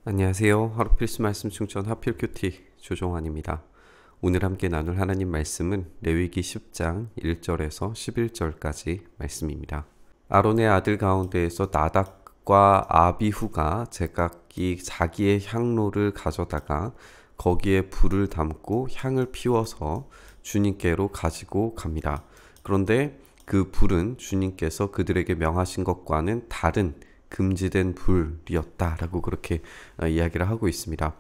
안녕하세요. 하루 필수 말씀 충전 하필 큐티 조종환입니다. 오늘 함께 나눌 하나님 말씀은 레위기 10장 1절에서 11절까지 말씀입니다. 아론의 아들 가운데에서 나답과 아비후가 제각기 자기의 향로를 가져다가 거기에 불을 담고 향을 피워서 주님께로 가지고 갑니다. 그런데 그 불은 주님께서 그들에게 명하신 것과는 다른 금지된 불이었다라고 그렇게 이야기를 하고 있습니다.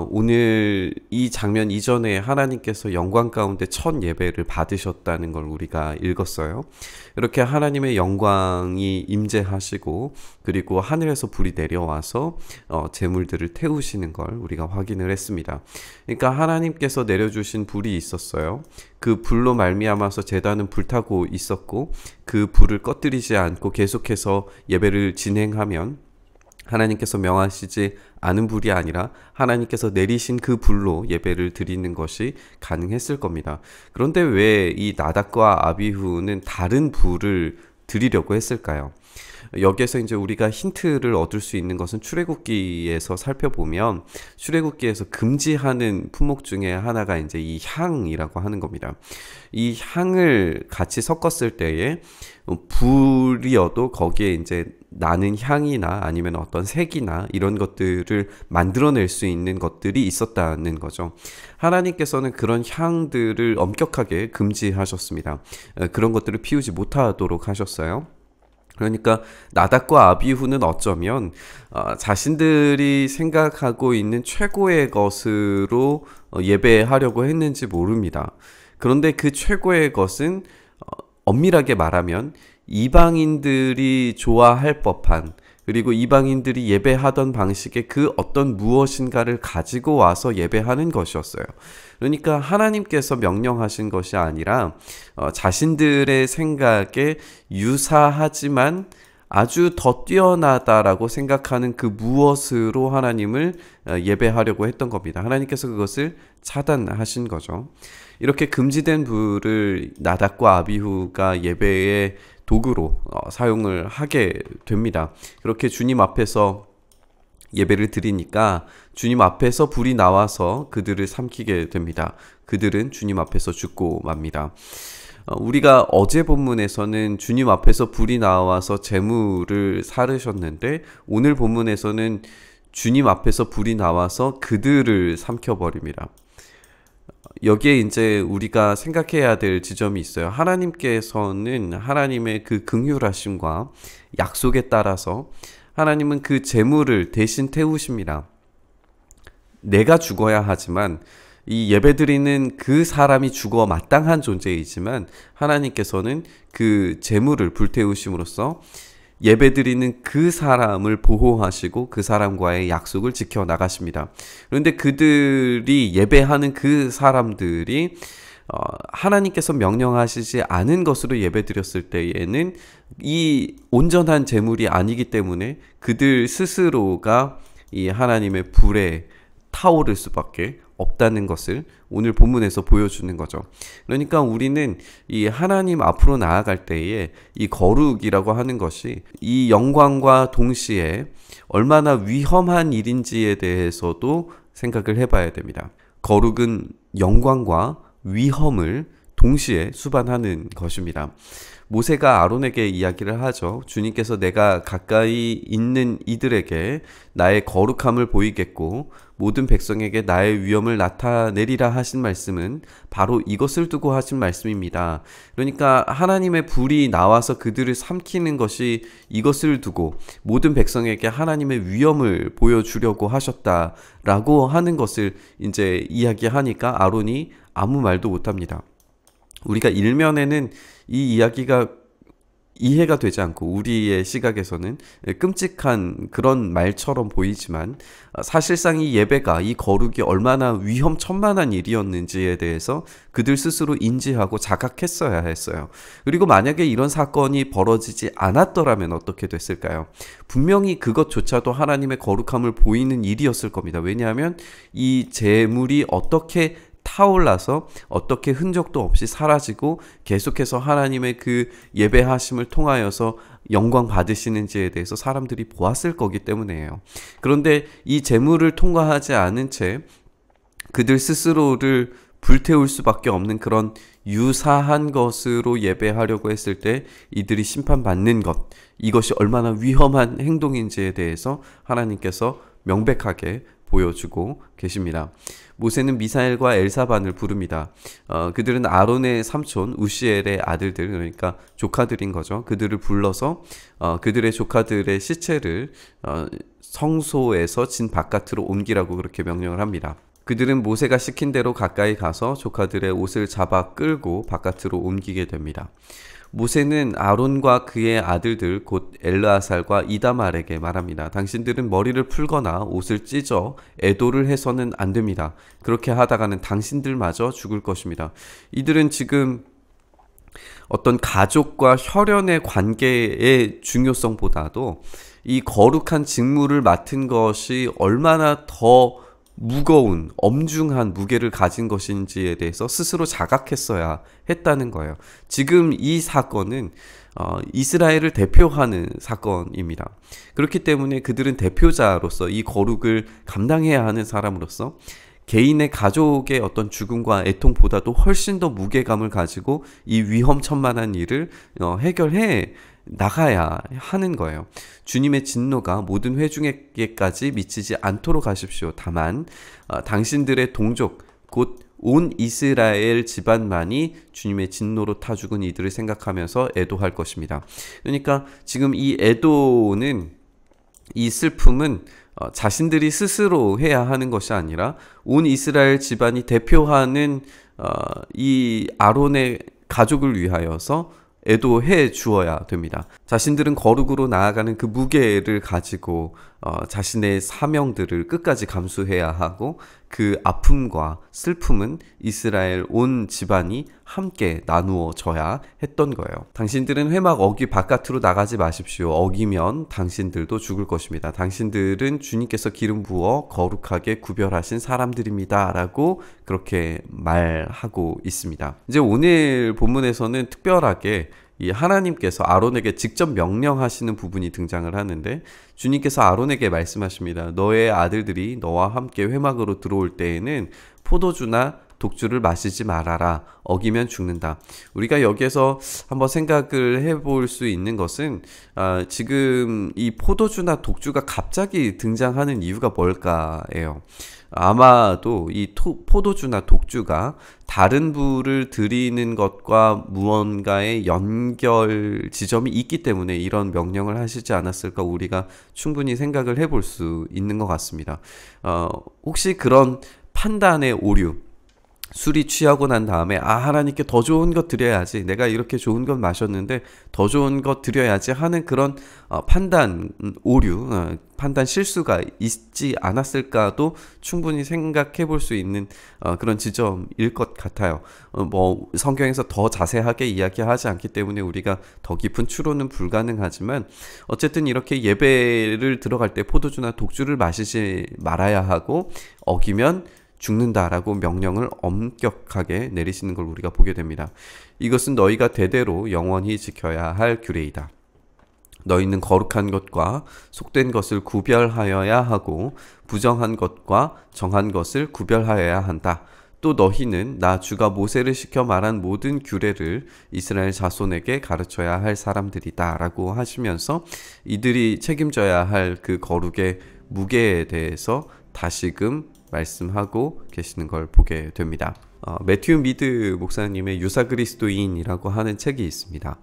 오늘 이 장면 이전에 하나님께서 영광 가운데 첫 예배를 받으셨다는 걸 우리가 읽었어요. 이렇게 하나님의 영광이 임재하시고 그리고 하늘에서 불이 내려와서 제물들을 태우시는 걸 우리가 확인을 했습니다. 그러니까 하나님께서 내려주신 불이 있었어요. 그 불로 말미암아서 제단은 불타고 있었고 그 불을 꺼뜨리지 않고 계속해서 예배를 진행하면 하나님께서 명하시지 않은 불이 아니라 하나님께서 내리신 그 불로 예배를 드리는 것이 가능했을 겁니다. 그런데 왜 이 나답과 아비후는 다른 불을 드리려고 했을까요? 여기에서 이제 우리가 힌트를 얻을 수 있는 것은 출애굽기에서 살펴보면 출애굽기에서 금지하는 품목 중에 하나가 이제 이 향이라고 하는 겁니다. 이 향을 같이 섞었을 때에 불이어도 거기에 이제 나는 향이나 아니면 어떤 색이나 이런 것들을 만들어낼 수 있는 것들이 있었다는 거죠. 하나님께서는 그런 향들을 엄격하게 금지하셨습니다. 그런 것들을 피우지 못하도록 하셨어요. 그러니까 나답과 아비후는 어쩌면 자신들이 생각하고 있는 최고의 것으로 예배하려고 했는지 모릅니다. 그런데 그 최고의 것은 엄밀하게 말하면 이방인들이 좋아할 법한 그리고 이방인들이 예배하던 방식의 그 어떤 무엇인가를 가지고 와서 예배하는 것이었어요. 그러니까 하나님께서 명령하신 것이 아니라 자신들의 생각에 유사하지만 아주 더 뛰어나다라고 생각하는 그 무엇으로 하나님을 예배하려고 했던 겁니다. 하나님께서 그것을 차단하신 거죠. 이렇게 금지된 불을 나답과 아비후가 예배의 도구로 사용을 하게 됩니다. 그렇게 주님 앞에서 예배를 드리니까 주님 앞에서 불이 나와서 그들을 삼키게 됩니다. 그들은 주님 앞에서 죽고 맙니다. 우리가 어제 본문에서는 주님 앞에서 불이 나와서 제물을 사르셨는데 오늘 본문에서는 주님 앞에서 불이 나와서 그들을 삼켜버립니다. 여기에 이제 우리가 생각해야 될 지점이 있어요. 하나님께서는 하나님의 그 긍휼하심과 약속에 따라서 하나님은 그 제물을 대신 태우십니다. 내가 죽어야 하지만 이 예배드리는 그 사람이 죽어 마땅한 존재이지만 하나님께서는 그 제물을 불태우심으로써 예배드리는 그 사람을 보호하시고 그 사람과의 약속을 지켜나가십니다. 그런데 그들이 예배하는 그 사람들이 하나님께서 명령하시지 않은 것으로 예배드렸을 때에는 이 온전한 제물이 아니기 때문에 그들 스스로가 이 하나님의 불에 타오를 수밖에 없다는 것을 오늘 본문에서 보여주는 거죠. 그러니까 우리는 이 하나님 앞으로 나아갈 때에 이 거룩이라고 하는 것이 이 영광과 동시에 얼마나 위험한 일인지에 대해서도 생각을 해봐야 됩니다. 거룩은 영광과 위험을 동시에 수반하는 것입니다. 모세가 아론에게 이야기를 하죠. 주님께서 내가 가까이 있는 이들에게 나의 거룩함을 보이겠고 모든 백성에게 나의 위엄을 나타내리라 하신 말씀은 바로 이것을 두고 하신 말씀입니다. 그러니까 하나님의 불이 나와서 그들을 삼키는 것이 이것을 두고 모든 백성에게 하나님의 위엄을 보여주려고 하셨다라고 하는 것을 이제 이야기하니까 아론이 아무 말도 못합니다. 우리가 일면에는 이 이야기가 이해가 되지 않고 우리의 시각에서는 끔찍한 그런 말처럼 보이지만 사실상 이 예배가 이 거룩이 얼마나 위험천만한 일이었는지에 대해서 그들 스스로 인지하고 자각했어야 했어요. 그리고 만약에 이런 사건이 벌어지지 않았더라면 어떻게 됐을까요? 분명히 그것조차도 하나님의 거룩함을 보이는 일이었을 겁니다. 왜냐하면 이 제물이 어떻게 타올라서 어떻게 흔적도 없이 사라지고 계속해서 하나님의 그 예배하심을 통하여서 영광 받으시는지에 대해서 사람들이 보았을 거기 때문이에요. 그런데 이 제물을 통과하지 않은 채 그들 스스로를 불태울 수밖에 없는 그런 유사한 것으로 예배하려고 했을 때 이들이 심판받는 것, 이것이 얼마나 위험한 행동인지에 대해서 하나님께서 명백하게 보여주고 계십니다. 모세는 미사엘과 엘사반을 부릅니다. 그들은 아론의 삼촌 우시엘의 아들들, 그러니까 조카들인 거죠. 그들을 불러서 그들의 조카들의 시체를 성소에서 진 바깥으로 옮기라고 그렇게 명령을 합니다. 그들은 모세가 시킨 대로 가까이 가서 조카들의 옷을 잡아 끌고 바깥으로 옮기게 됩니다. 모세는 아론과 그의 아들들 곧 엘르아살과 이다말에게 말합니다. 당신들은 머리를 풀거나 옷을 찢어 애도를 해서는 안 됩니다. 그렇게 하다가는 당신들마저 죽을 것입니다. 이들은 지금 어떤 가족과 혈연의 관계의 중요성보다도 이 거룩한 직무를 맡은 것이 얼마나 더 무거운 엄중한 무게를 가진 것인지에 대해서 스스로 자각했어야 했다는 거예요. 지금 이 사건은 이스라엘을 대표하는 사건입니다. 그렇기 때문에 그들은 대표자로서 이 거룩을 감당해야 하는 사람으로서 개인의 가족의 어떤 죽음과 애통보다도 훨씬 더 무게감을 가지고 이 위험천만한 일을 해결해 나가야 하는 거예요. 주님의 진노가 모든 회중에게까지 미치지 않도록 하십시오. 다만 당신들의 동족 곧 온 이스라엘 집안만이 주님의 진노로 타 죽은 이들을 생각하면서 애도할 것입니다. 그러니까 지금 이 애도는, 이 슬픔은 자신들이 스스로 해야 하는 것이 아니라 온 이스라엘 집안이 대표하는 이 아론의 가족을 위하여서 애도해 주어야 됩니다. 자신들은 거룩으로 나아가는 그 무게를 가지고 자신의 사명들을 끝까지 감수해야 하고 그 아픔과 슬픔은 이스라엘 온 집안이 함께 나누어져야 했던 거예요. 당신들은 회막 어기 바깥으로 나가지 마십시오. 어기면 당신들도 죽을 것입니다. 당신들은 주님께서 기름 부어 거룩하게 구별하신 사람들입니다. 라고 그렇게 말하고 있습니다. 이제 오늘 본문에서는 특별하게 이 하나님께서 아론에게 직접 명령하시는 부분이 등장을 하는데, 주님께서 아론에게 말씀하십니다. 너의 아들들이 너와 함께 회막으로 들어올 때에는 포도주나 독주를 마시지 말아라. 어기면 죽는다. 우리가 여기에서 한번 생각을 해볼 수 있는 것은 지금 이 포도주나 독주가 갑자기 등장하는 이유가 뭘까예요. 아마도 이 포도주나 독주가 다른 부를 드리는 것과 무언가의 연결 지점이 있기 때문에 이런 명령을 하시지 않았을까, 우리가 충분히 생각을 해볼 수 있는 것 같습니다. 혹시 그런 판단의 오류, 술이 취하고 난 다음에 하나님께 더 좋은 것 드려야지, 내가 이렇게 좋은 것 마셨는데 더 좋은 것 드려야지 하는 그런 판단 오류, 판단 실수가 있지 않았을까도 충분히 생각해 볼 수 있는 그런 지점일 것 같아요. 뭐 성경에서 더 자세하게 이야기하지 않기 때문에 우리가 더 깊은 추론은 불가능하지만, 어쨌든 이렇게 예배를 들어갈 때 포도주나 독주를 마시지 말아야 하고 어기면 죽는다라고 명령을 엄격하게 내리시는 걸 우리가 보게 됩니다. 이것은 너희가 대대로 영원히 지켜야 할 규례이다. 너희는 거룩한 것과 속된 것을 구별하여야 하고 부정한 것과 정한 것을 구별하여야 한다. 또 너희는 나 주가 모세를 시켜 말한 모든 규례를 이스라엘 자손에게 가르쳐야 할 사람들이다 라고 하시면서 이들이 책임져야 할 그 거룩의 무게에 대해서 다시금 말씀하고 계시는 걸 보게 됩니다. 매튜 미드 목사님의 유사 그리스도인이라고 하는 책이 있습니다.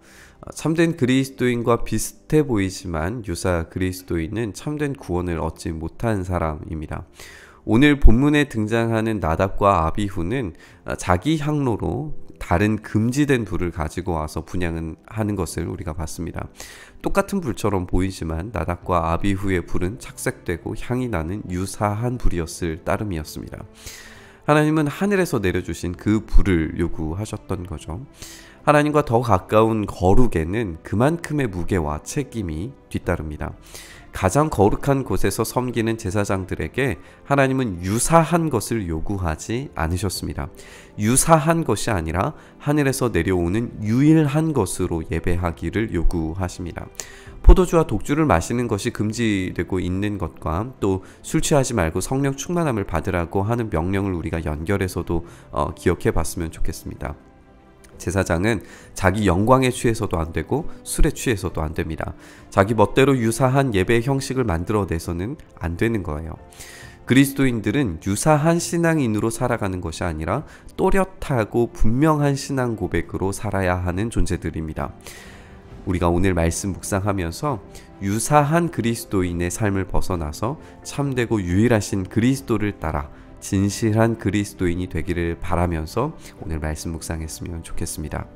참된 그리스도인과 비슷해 보이지만 유사 그리스도인은 참된 구원을 얻지 못한 사람입니다. 오늘 본문에 등장하는 나답과 아비후는 자기 향로로 다른 금지된 불을 가지고 와서 분향을 하는 것을 우리가 봤습니다. 똑같은 불처럼 보이지만 나답과 아비후의 불은 착색되고 향이 나는 유사한 불이었을 따름이었습니다. 하나님은 하늘에서 내려주신 그 불을 요구하셨던 거죠. 하나님과 더 가까운 거룩에는 그만큼의 무게와 책임이 뒤따릅니다. 가장 거룩한 곳에서 섬기는 제사장들에게 하나님은 유사한 것을 요구하지 않으셨습니다. 유사한 것이 아니라 하늘에서 내려오는 유일한 것으로 예배하기를 요구하십니다. 포도주와 독주를 마시는 것이 금지되고 있는 것과 또 술 취하지 말고 성령 충만함을 받으라고 하는 명령을 우리가 연결해서도 기억해 봤으면 좋겠습니다. 제사장은 자기 영광에 취해서도 안 되고 술에 취해서도 안 됩니다. 자기 멋대로 유사한 예배 형식을 만들어내서는 안 되는 거예요. 그리스도인들은 유사한 신앙인으로 살아가는 것이 아니라 또렷하고 분명한 신앙 고백으로 살아야 하는 존재들입니다. 우리가 오늘 말씀 묵상하면서 유사한 그리스도인의 삶을 벗어나서 참되고 유일하신 그리스도를 따라 진실한 그리스도인이 되기를 바라면서 오늘 말씀 묵상했으면 좋겠습니다.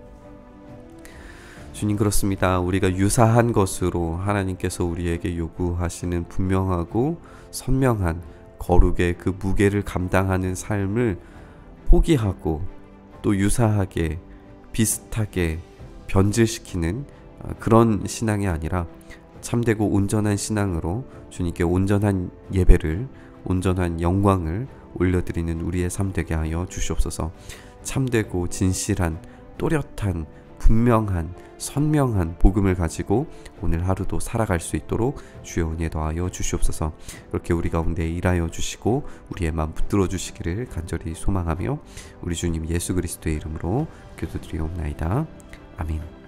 주님, 그렇습니다. 우리가 유사한 것으로 하나님께서 우리에게 요구하시는 분명하고 선명한 거룩의 그 무게를 감당하는 삶을 포기하고 또 유사하게 비슷하게 변질시키는 그런 신앙이 아니라 참되고 온전한 신앙으로 주님께 온전한 예배를, 온전한 영광을 올려드리는 우리의 삶 되게 하여 주시옵소서. 참되고 진실한 또렷한 분명한 선명한 복음을 가지고 오늘 하루도 살아갈 수 있도록 주여 은혜 더하여 주시옵소서. 그렇게 우리 가운데 일하여 주시고 우리의 마음 붙들어 주시기를 간절히 소망하며 우리 주님 예수 그리스도의 이름으로 기도드리옵나이다. 아멘.